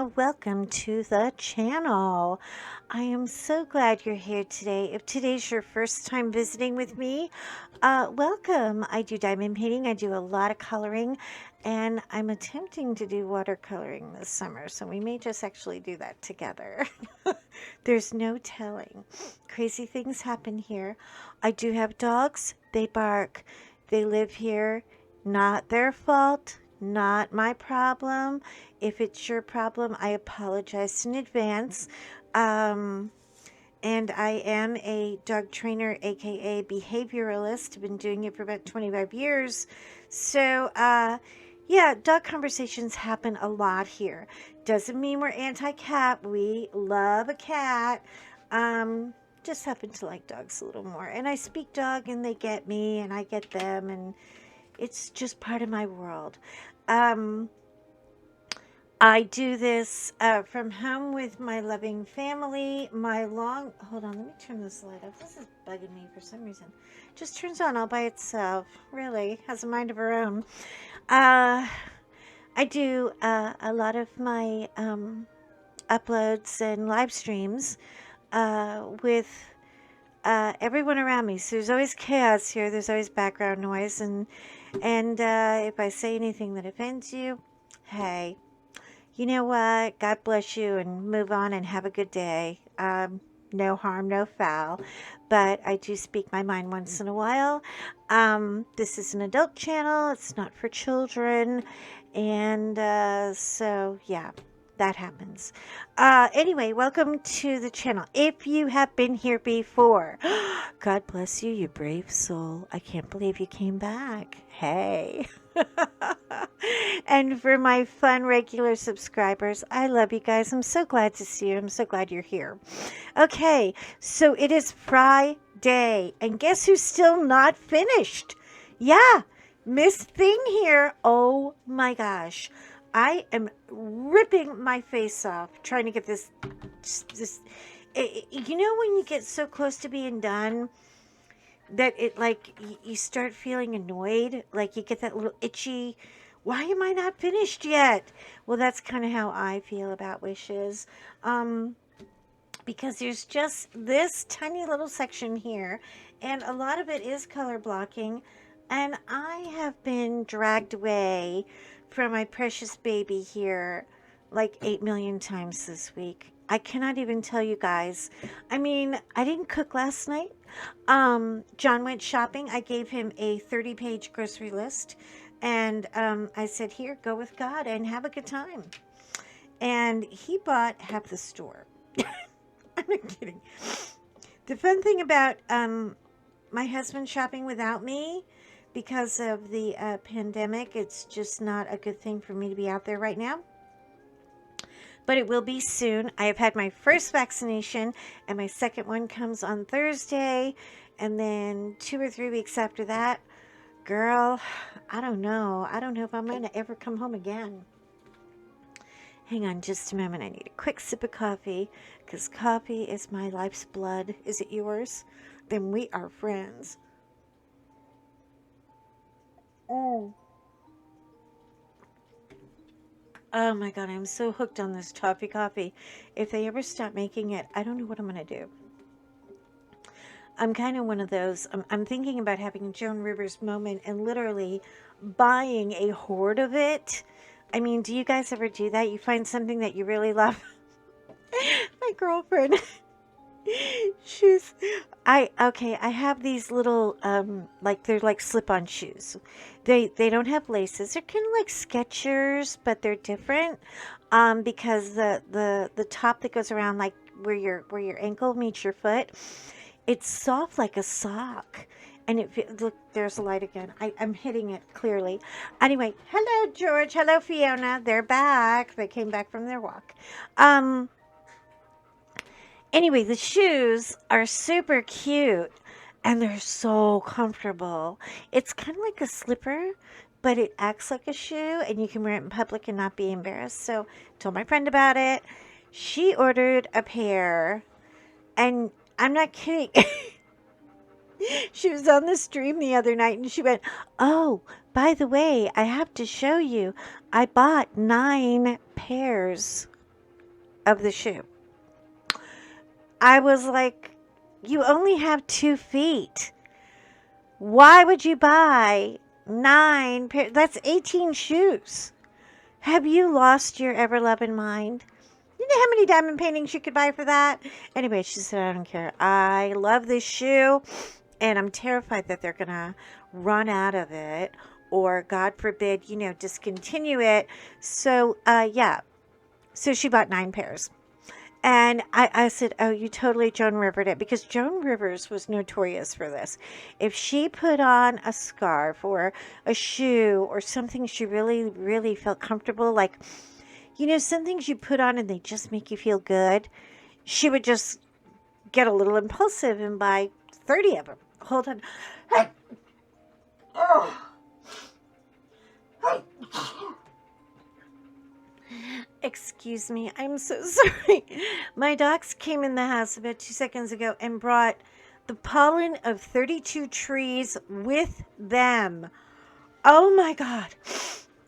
Welcome to the channel. I am so glad you're here today. If today's your first time visiting with me, welcome. I do diamond painting, I do a lot of coloring, and I'm attempting to do watercoloring this summer, so we may just actually do that together. There's no telling. Crazy things happen here. I do have dogs, they bark, they live here, not their fault. Not my problem. If it's your problem, I apologize in advance. Um, and I am a dog trainer, aka behavioralist. I've been doing it for about 25 years. So, yeah, dog conversations happen a lot here. Doesn't mean we're anti cat. We love a cat. Um, just happen to like dogs a little more. And I speak dog and they get me and I get them. And it's just part of my world. Um, I do this from home with my loving family. Hold on, let me turn this light off. This is bugging me for some reason. Just turns on all by itself. Really, has a mind of her own. Uh, I do a lot of my uploads and live streams with everyone around me. So there's always chaos here. There's always background noise, and if I say anything that offends you, hey, you know what? God bless you and move on and have a good day. No harm, no foul. But I do speak my mind once in a while. This is an adult channel. It's not for children. And so, yeah, that happens. Anyway, welcome to the channel. If you have been here before, God bless you, you brave soul. I can't believe you came back. Hey. And for my fun regular subscribers, I love you guys. I'm so glad to see you. I'm so glad you're here. Okay, so it is Friday, and guess who's still not finished? Yeah, Miss Thing here. Oh my gosh. I am ripping my face off trying to get this. You know when you get so close to being done that it like you start feeling annoyed, like you get that little itchy, why am I not finished yet? Well, that's kind of how I feel about wishes. Because there's just this tiny little section here, and a lot of it is color blocking, and I have been dragged away from my precious baby here like 8 million times this week. I cannot even tell you guys. I mean, I didn't cook last night. John went shopping. I gave him a 30-page grocery list, and I said, here, go with God and have a good time. And he bought half the store. I'm not kidding. The fun thing about my husband shopping without me, because of the pandemic, it's just not a good thing for me to be out there right now. But it will be soon. I have had my first vaccination, and my second one comes on Thursday. And then 2 or 3 weeks after that, girl, I don't know. I don't know if I'm going to ever come home again. Hang on just a moment. I need a quick sip of coffee, because coffee is my life's blood. Is it yours? Then we are friends. Oh. Oh my God, I'm so hooked on this toffee coffee. If they ever stop making it, I don't know what I'm going to do. I'm kind of one of those. I'm thinking about having a Joan Rivers moment and literally buying a hoard of it. I mean, do you guys ever do that? You find something that you really love. My girlfriend, I have these little, like they're like slip-on shoes. They don't have laces. They're kind of like Skechers, but they're different, because the top that goes around like where your ankle meets your foot, it's soft like a sock. And look, there's a light again. I'm hitting it clearly. Anyway, hello, George. Hello, Fiona. They're back. They came back from their walk. Anyway, the shoes are super cute and they're so comfortable. It's kind of like a slipper, but it acts like a shoe and you can wear it in public and not be embarrassed. So, told my friend about it. She ordered a pair, and I'm not kidding. She was on the stream the other night and she went, "Oh, by the way, I have to show you. I bought 9 pairs." of the shoe. I was like, you only have 2 feet. Why would you buy 9 pairs? That's 18 shoes. Have you lost your ever loving mind? You know how many diamond paintings you could buy for that? Anyway, she said, I don't care. I love this shoe, and I'm terrified that they're going to run out of it or, God forbid, discontinue it. So, yeah. So she bought 9 pairs. And I said, oh, you totally Joan Rivered it, because Joan Rivers was notorious for this. If she put on a scarf or a shoe or something she really, really felt comfortable, like, some things you put on and they just make you feel good, she would just get a little impulsive and buy 30 of them. Hold on. Excuse me. I'm so sorry. My dogs came in the house about 2 seconds ago and brought the pollen of 32 trees with them. Oh my God.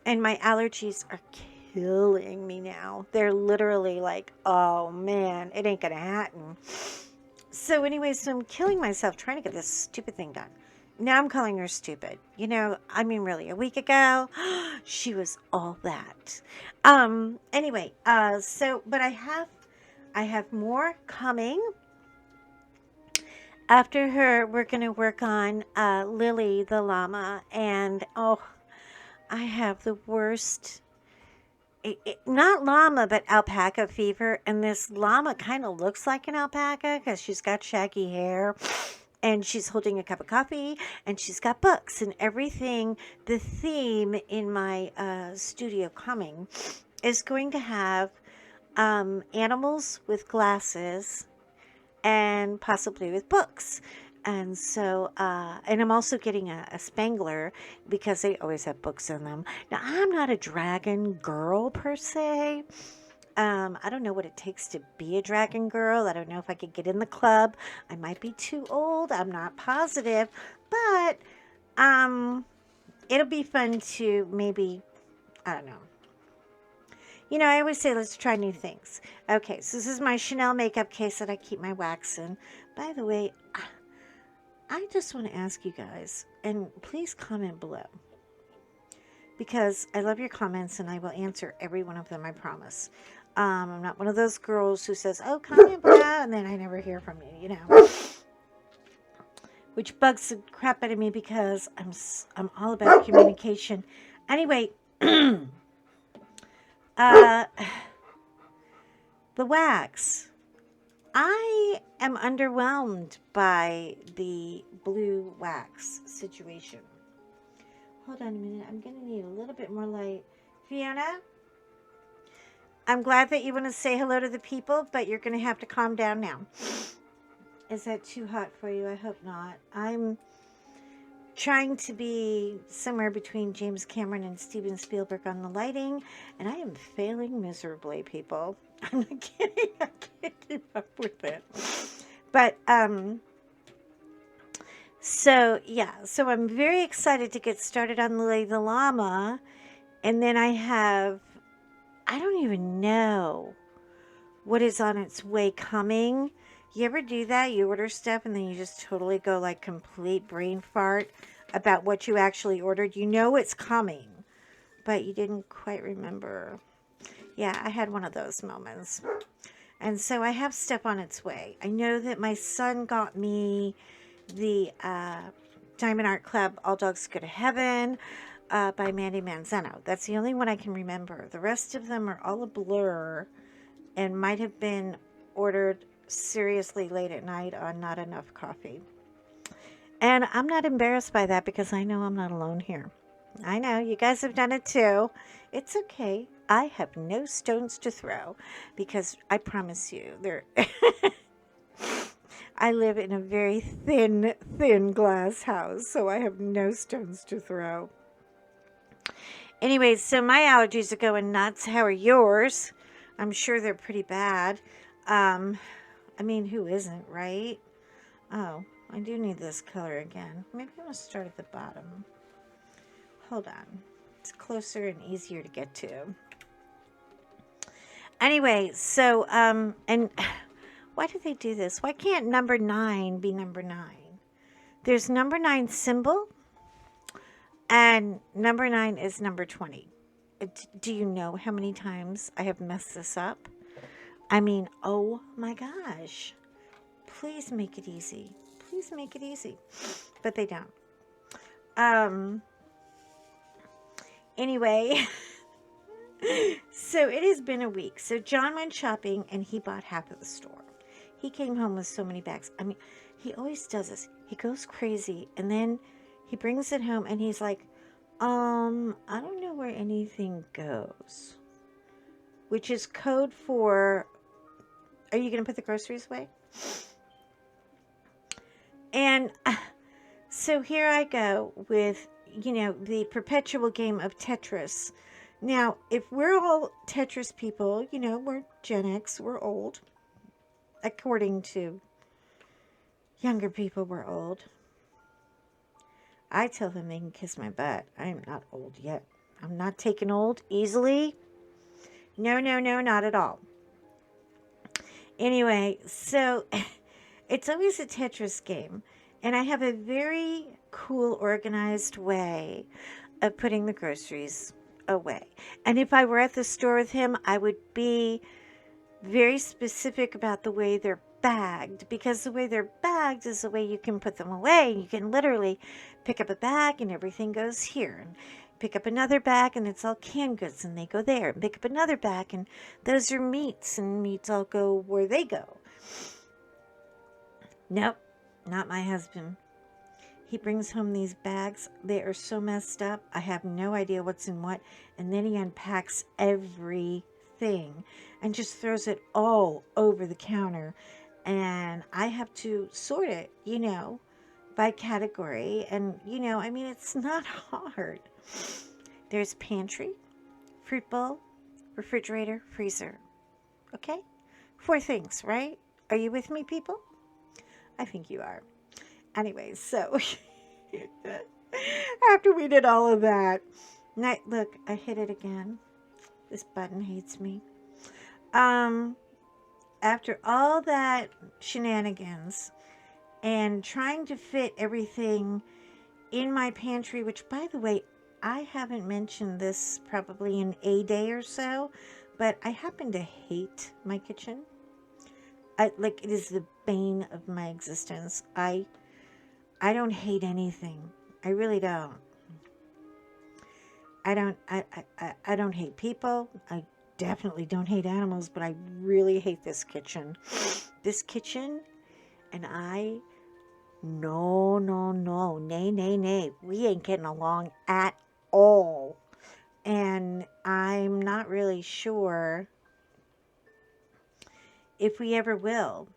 And my allergies are killing me now. They're literally like, oh man, it ain't gonna happen. So anyway, so I'm killing myself trying to get this stupid thing done. Now I'm calling her stupid. Really, a week ago, she was all that. Anyway, but I have more coming. After her, we're going to work on Lily the llama. And, oh, I have the worst, not llama, but alpaca fever. And this llama kind of looks like an alpaca because she's got shaggy hair. And she's holding a cup of coffee, and she's got books and everything. The theme in my studio coming is going to have animals with glasses and possibly with books. And so, and I'm also getting a Spangler because they always have books in them. Now, I'm not a dragon girl per se. I don't know what it takes to be a dragon girl. I don't know if I could get in the club. I might be too old. I'm not positive, but it'll be fun to maybe, I don't know. I always say let's try new things. Okay, so this is my Chanel makeup case that I keep my wax in. By the way, I just want to ask you guys, and please comment below, because I love your comments and I will answer every one of them, I promise. I'm not one of those girls who says, oh, comment below, and then I never hear from you, which bugs the crap out of me because I'm all about communication. Anyway, the wax. I am underwhelmed by the blue wax situation. Hold on a minute. I'm going to need a little bit more light. Fiona, I'm glad that you want to say hello to the people, but you're going to have to calm down now. Is that too hot for you? I hope not. I'm trying to be somewhere between James Cameron and Steven Spielberg on the lighting, and I am failing miserably, people. I'm not kidding. I can't keep up with it. But, so I'm very excited to get started on Lily the Llama, and then I don't even know what is on its way coming. You ever do that? You order stuff and then you just totally go like complete brain fart about what you actually ordered. You know it's coming, but you didn't quite remember. Yeah, I had one of those moments. And so I have stuff on its way. I know that my son got me the Diamond Art Club All Dogs Go to Heaven by Mandy Manzano. That's the only one I can remember. The rest of them are all a blur and might have been ordered seriously late at night on not enough coffee. And I'm not embarrassed by that because I know I'm not alone here. I know you guys have done it too. It's okay. I have no stones to throw because I promise you I live in a very thin glass house, so I have no stones to throw. Anyways, so my allergies are going nuts. How are yours? I'm sure they're pretty bad. Who isn't, right? Oh, I do need this color again. Maybe I'm going to start at the bottom. Hold on. It's closer and easier to get to. Anyway, so and why do they do this? Why can't number 9 be number 9? There's number 9 symbol, and number 9 is number 20. Do you know how many times I have messed this up? I mean, oh my gosh. Please make it easy. Please make it easy. But they don't. Um anyway, so it has been a week. So John went shopping and he bought half of the store. He came home with so many bags. I mean, he always does this. He goes crazy and then he brings it home and he's like, I don't know where anything goes. Which is code for, are you going to put the groceries away? And so here I go with, the perpetual game of Tetris. Now, if we're all Tetris people, we're Gen X, we're old. According to younger people, we're old. I tell them they can kiss my butt. I am not old yet. I'm not taken old easily. No, not at all. Anyway, so it's always a Tetris game. And I have a very cool, organized way of putting the groceries away. And if I were at the store with him, I would be very specific about the way they're bagged, because the way they're bagged is the way you can put them away. You can literally pick up a bag and everything goes here, and pick up another bag and it's all canned goods and they go there, and pick up another bag and those are meats and meats all go where they go. Nope, not my husband. He brings home these bags. They are so messed up. I have no idea what's in what. And then he unpacks everything and just throws it all over the counter. And I have to sort it, by category. And, it's not hard. There's pantry, fruit bowl, refrigerator, freezer. Okay? 4 things, right? Are you with me, people? I think you are. Anyways, so after we did all of that, look, I hit it again. This button hates me. After all that shenanigans and trying to fit everything in my pantry, which, by the way, I haven't mentioned this probably in a day or so, but I happen to hate my kitchen. It is the bane of my existence. I don't hate anything. I really don't. I don't hate people. I definitely don't hate animals, but I really hate this kitchen. This kitchen and I, no, nay. We ain't getting along at all. And I'm not really sure if we ever will.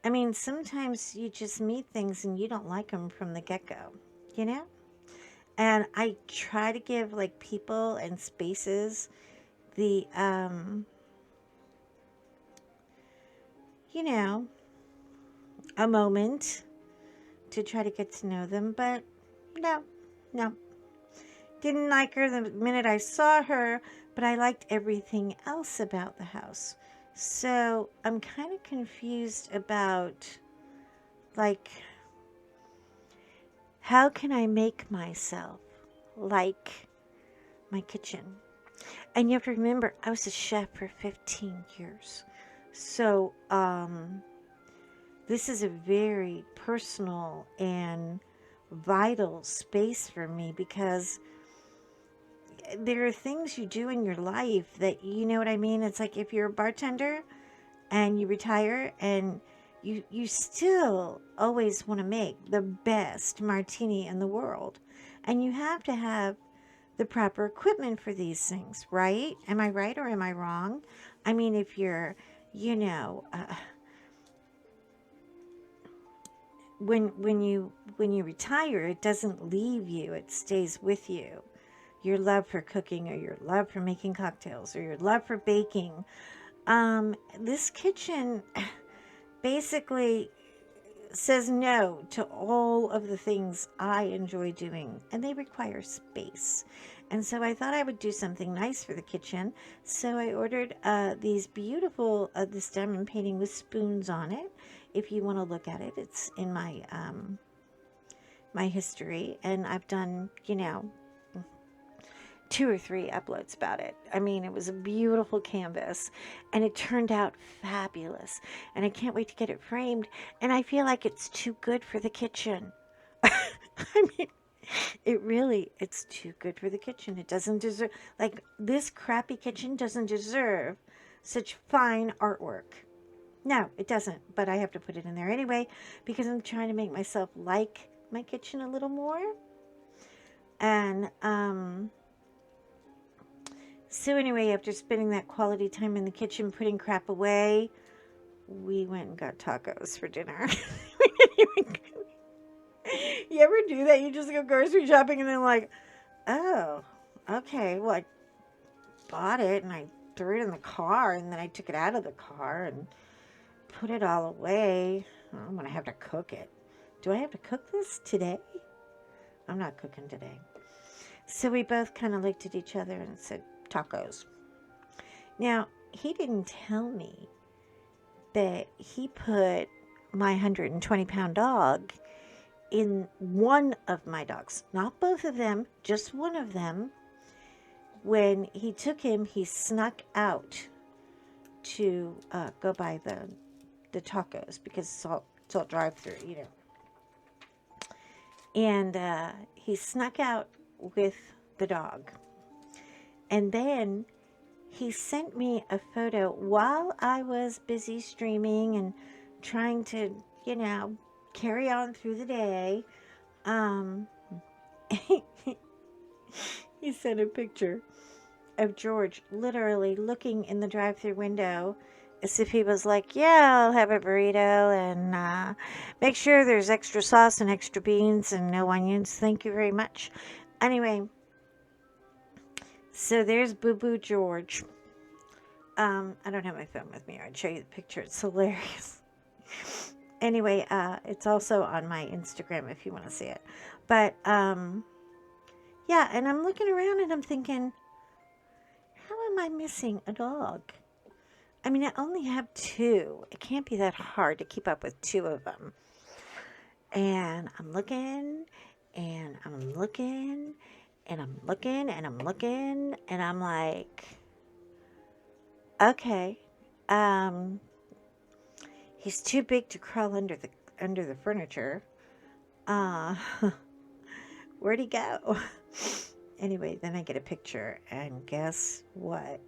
I mean, sometimes you just meet things and you don't like them from the get-go, And I try to give, people and spaces the, a moment to try to get to know them. But no. Didn't like her the minute I saw her, but I liked everything else about the house. So I'm kind of confused about, how can I make myself like my kitchen? And you have to remember, I was a chef for 15 years. So this is a very personal and vital space for me, because there are things you do in your life that, you know what I mean? It's like if you're a bartender and you retire and you still always want to make the best martini in the world. And you have to have the proper equipment for these things, right? Am I right or am I wrong? I mean, if you're, when you retire, it doesn't leave you, it stays with you. Your love for cooking, or your love for making cocktails, or your love for baking. This kitchen basically says no to all of the things I enjoy doing, and they require space. And so I thought I would do something nice for the kitchen. So I ordered these beautiful, this diamond painting with spoons on it. If you want to look at it, it's in my history, and I've done, 2 or 3 uploads about it. I mean, it was a beautiful canvas and it turned out fabulous. And I can't wait to get it framed. And I feel like it's too good for the kitchen. I mean, it's too good for the kitchen. It doesn't deserve, like, this crappy kitchen doesn't deserve such fine artwork. No, it doesn't. But I have to put it in there anyway because I'm trying to make myself like my kitchen a little more. And, so anyway, after spending that quality time in the kitchen putting crap away, we went and got tacos for dinner. You ever do that? You just go grocery shopping and then like, oh, okay, well I bought it and I threw it in the car and then I took it out of the car and put it all away. I'm gonna have to cook it. Do I have to cook this today? I'm not cooking today. So we both kind of looked at each other and said, tacos. Now, he didn't tell me that he put my 120-pound dog in one of my dogs. Not both of them, just one of them. When he took him, he snuck out to go buy the tacos because it's all drive-through, And he snuck out with the dog. And then he sent me a photo while I was busy streaming and trying to, carry on through the day. He sent a picture of George literally looking in the drive-through window as if he was like, yeah, I'll have a burrito and make sure there's extra sauce and extra beans and no onions. Thank you very much. Anyway, so there's Boo Boo George. I don't have my phone with me. I'd show you the picture. It's hilarious. Anyway, it's also on my Instagram if you want to see it. But, yeah, and I'm looking around and I'm thinking, how am I missing a dog? I mean, I only have 2. It can't be that hard to keep up with 2 of them. And I'm looking, and I'm looking, and I'm looking, and I'm looking, and I'm like, okay, he's too big to crawl under the furniture. Where'd he go? Anyway, then I get a picture, and guess what?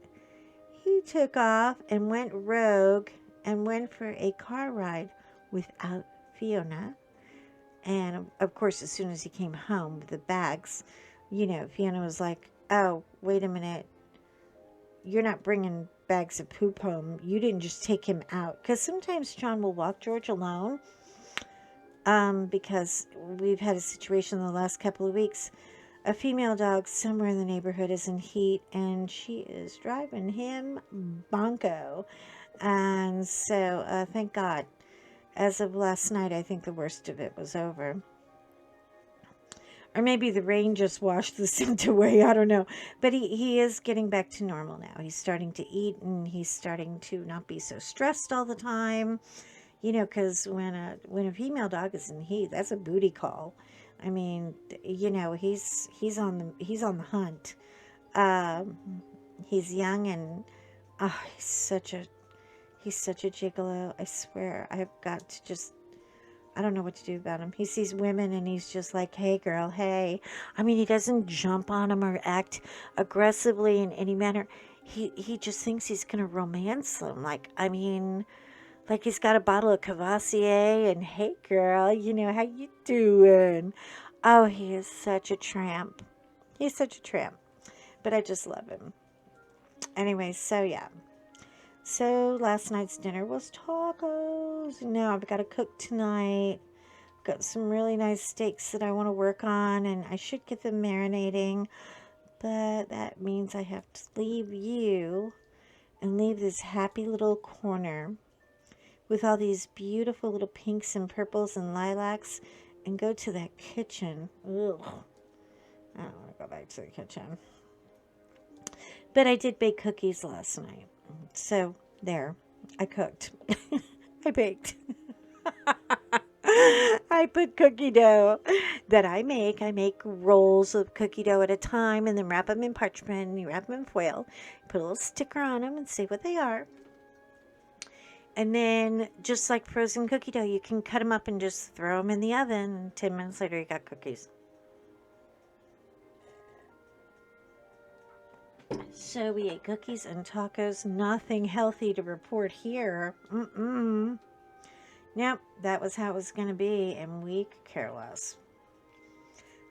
He took off and went rogue and went for a car ride without Fiona. And of course, as soon as he came home with the bags, Fiona was like, oh, wait a minute. You're not bringing bags of poop home. You didn't just take him out. Because sometimes John will walk George alone. Because we've had a situation the last couple of weeks. A female dog somewhere in the neighborhood is in heat, and she is driving him bonko. And so, thank God, as of last night, I think the worst of it was over. Or maybe the rain just washed the scent away. I don't know. But he is getting back to normal now. He's starting to eat, and he's starting to not be so stressed all the time. Because when a female dog is in heat, that's a booty call. I mean, he's on the hunt. He's young and he's such a gigolo. I swear, I've got to just. I don't know what to do about him. He sees women and he's just like, hey girl, hey. I mean, he doesn't jump on them or act aggressively in any manner. He just thinks he's gonna romance them. Like he's got a bottle of Cavassier and hey girl, how you doing? Oh, he is such a tramp. He's such a tramp. But I just love him. Anyway, so yeah. So last night's dinner was tacos. Now I've got to cook tonight. Got some really nice steaks that I want to work on, and I should get them marinating. But that means I have to leave you and leave this happy little corner with all these beautiful little pinks and purples and lilacs and go to that kitchen. Ugh. I don't want to go back to the kitchen. But I did bake cookies last night. So there, I cooked. I baked. I put cookie dough that I make. I make rolls of cookie dough at a time and then wrap them in parchment. And you wrap them in foil, put a little sticker on them and say what they are. And then, just like frozen cookie dough, you can cut them up and just throw them in the oven. And 10 minutes later, you got cookies. So we ate cookies and tacos. Nothing healthy to report here. Nope, that was how it was going to be, and we could care less.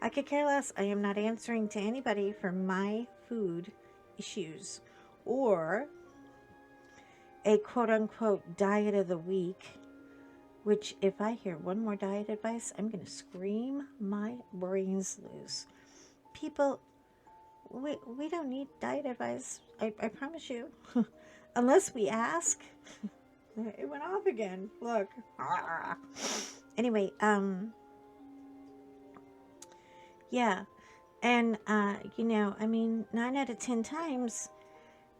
I could care less. I am not answering to anybody for my food issues or a quote-unquote diet of the week, which if I hear one more diet advice, I'm going to scream my brains loose. People, we don't need diet advice. I promise you. Unless we ask. It went off again. Look. Anyway, yeah. And, 9 out of 10 times,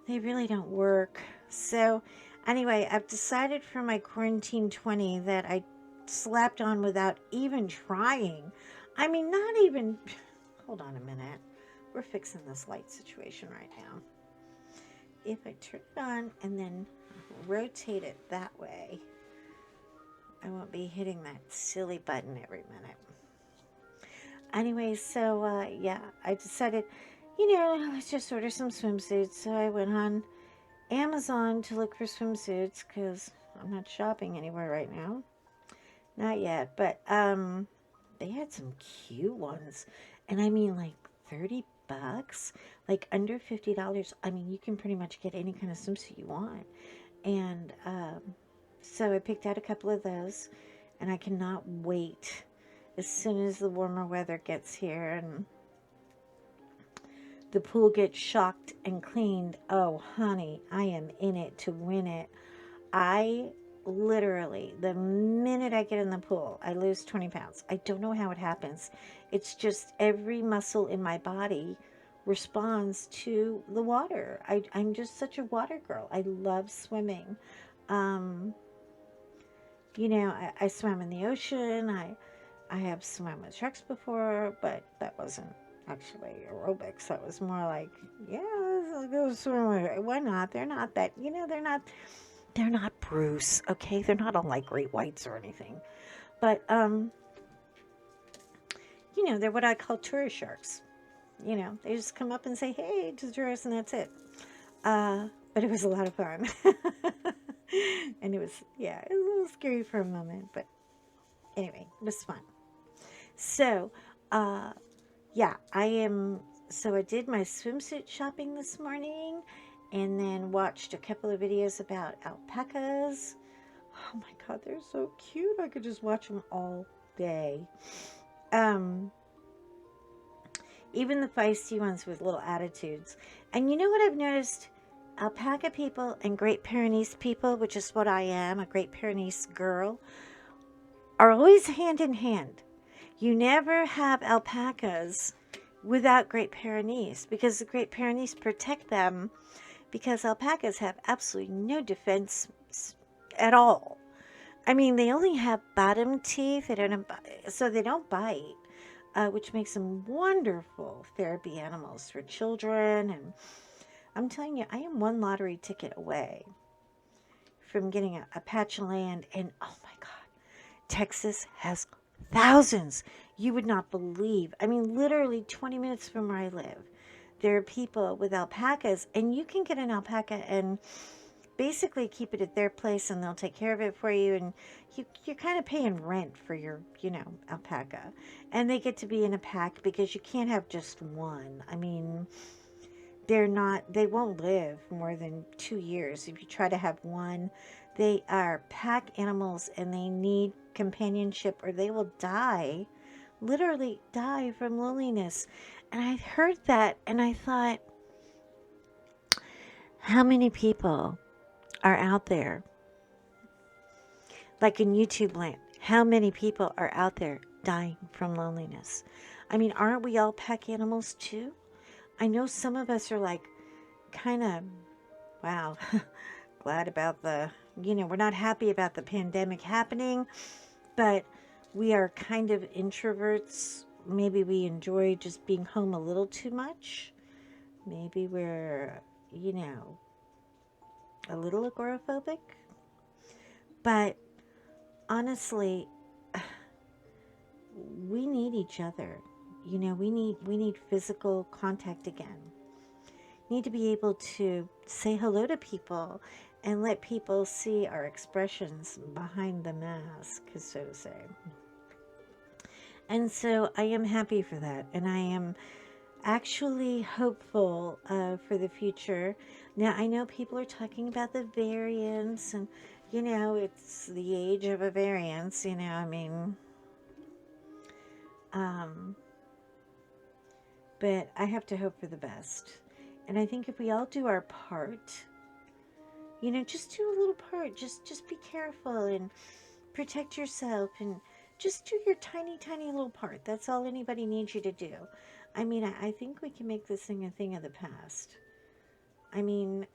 they really don't work. So, anyway, I've decided for my quarantine 20 that I slapped on without even trying. Not even... Hold on a minute. We're fixing this light situation right now. If I turn it on and then rotate it that way, I won't be hitting that silly button every minute. Anyway, so yeah, I decided, let's just order some swimsuits. So I went on Amazon to look for swimsuits because I'm not shopping anywhere right now. Not yet, but they had some cute ones. And like $30, like under $50. You can pretty much get any kind of swimsuit you want. And so I picked out a couple of those, and I cannot wait as soon as the warmer weather gets here and the pool gets shocked and cleaned. Oh, honey, I am in it to win it. I literally, the minute I get in the pool, I lose 20 pounds. I don't know how it happens. It's just every muscle in my body responds to the water. I'm just such a water girl. I love swimming. I swam in the ocean. I have swam with sharks before, but that wasn't actually aerobics. That was more like, yeah, let's go swim. Why not? They're not that, they're not Bruce, okay? They're not all like great whites or anything. But, they're what I call tourist sharks. They just come up and say, hey, to tourists, and that's it. But it was a lot of fun. And it was a little scary for a moment, but anyway, it was fun. So, I did my swimsuit shopping this morning and then watched a couple of videos about alpacas. Oh my God, they're so cute. I could just watch them all day. Even the feisty ones with little attitudes. And you know what I've noticed? Alpaca people and Great Pyrenees people, which is what I am, a Great Pyrenees girl, are always hand in hand. You never have alpacas without Great Pyrenees because the Great Pyrenees protect them because alpacas have absolutely no defense at all. They only have bottom teeth, so they don't bite, which makes them wonderful therapy animals for children. And I'm telling you, I am one lottery ticket away from getting a patch of land, and oh my God, Texas has thousands. You would not believe. Literally 20 minutes from where I live, there are people with alpacas, and you can get an alpaca and basically keep it at their place, and they'll take care of it for you, and you're kind of paying rent for your, alpaca. And they get to be in a pack because you can't have just one. They won't live more than 2 years if you try to have one. They are pack animals and they need companionship or they will die, literally die from loneliness. And I heard that and I thought, how many people are out there, like in YouTube land, how many people are out there dying from loneliness? I mean, aren't we all pack animals too? I know some of us are like kind of, wow, glad about we're not happy about the pandemic happening, but we are kind of introverts. Maybe we enjoy just being home a little too much. Maybe we're, you know, a little agoraphobic. But honestly, we need each other. We need physical contact again. Need to be able to say hello to people and let people see our expressions behind the mask, so to say. And so I am happy for that, and I am actually hopeful for the future. Now, I know people are talking about the variants, and it's the age of a variance. I mean, um, but I have to hope for the best. And I think if we all do our part, just do a little part. Just be careful and protect yourself, and just do your tiny, tiny little part. That's all anybody needs you to do. I mean, I think we can make this thing a thing of the past. I mean,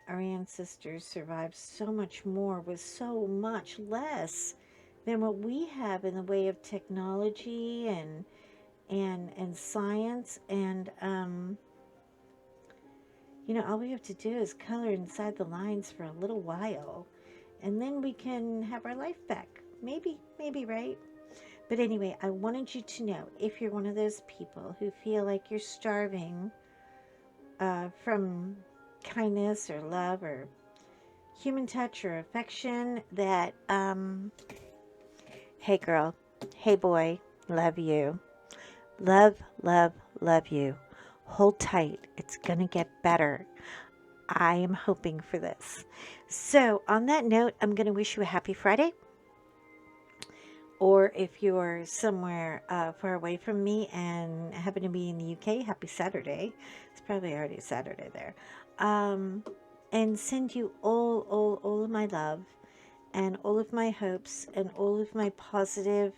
our ancestors survived so much more with so much less than what we have in the way of technology and science. And all we have to do is color inside the lines for a little while, and then we can have our life back. Maybe, right? But anyway, I wanted you to know, if you're one of those people who feel like you're starving from kindness or love or human touch or affection, that, hey girl, hey boy, love you. Love, love, love you. Hold tight. It's going to get better. I am hoping for this. So, on that note, I'm going to wish you a happy Friday. Or if you're somewhere far away from me and happen to be in the UK, happy Saturday. It's probably already Saturday there. And send you all of my love and all of my hopes and all of my positive,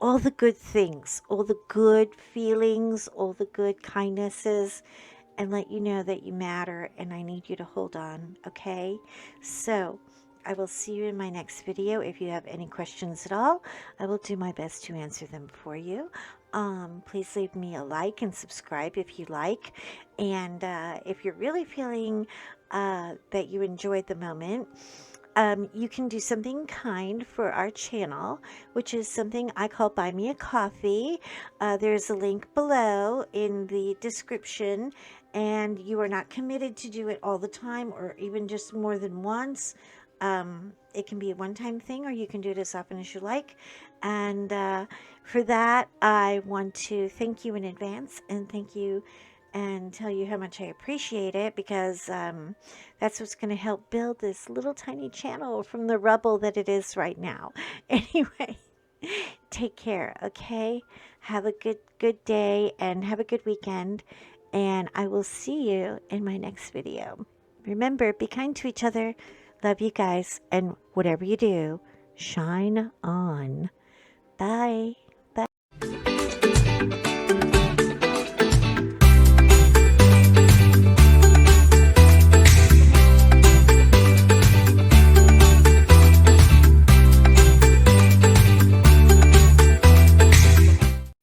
all the good things, all the good feelings, all the good kindnesses, and let you know that you matter and I need you to hold on, okay? So, I will see you in my next video. If you have any questions at all, I will do my best to answer them for you. Please leave me a like and subscribe if you like. And if you're really feeling that you enjoyed the moment, you can do something kind for our channel, which is something I call Buy Me a Coffee. There's a link below in the description, and you are not committed to do it all the time or even just more than once. It can be a one-time thing, or you can do it as often as you like. And for that, I want to thank you in advance and thank you and tell you how much I appreciate it, because that's what's going to help build this little tiny channel from the rubble that it is right now. Anyway, take care, okay? Have a good day and have a good weekend, and I will see you in my next video. Remember, be kind to each other. Love you guys, and whatever you do, shine on. Bye.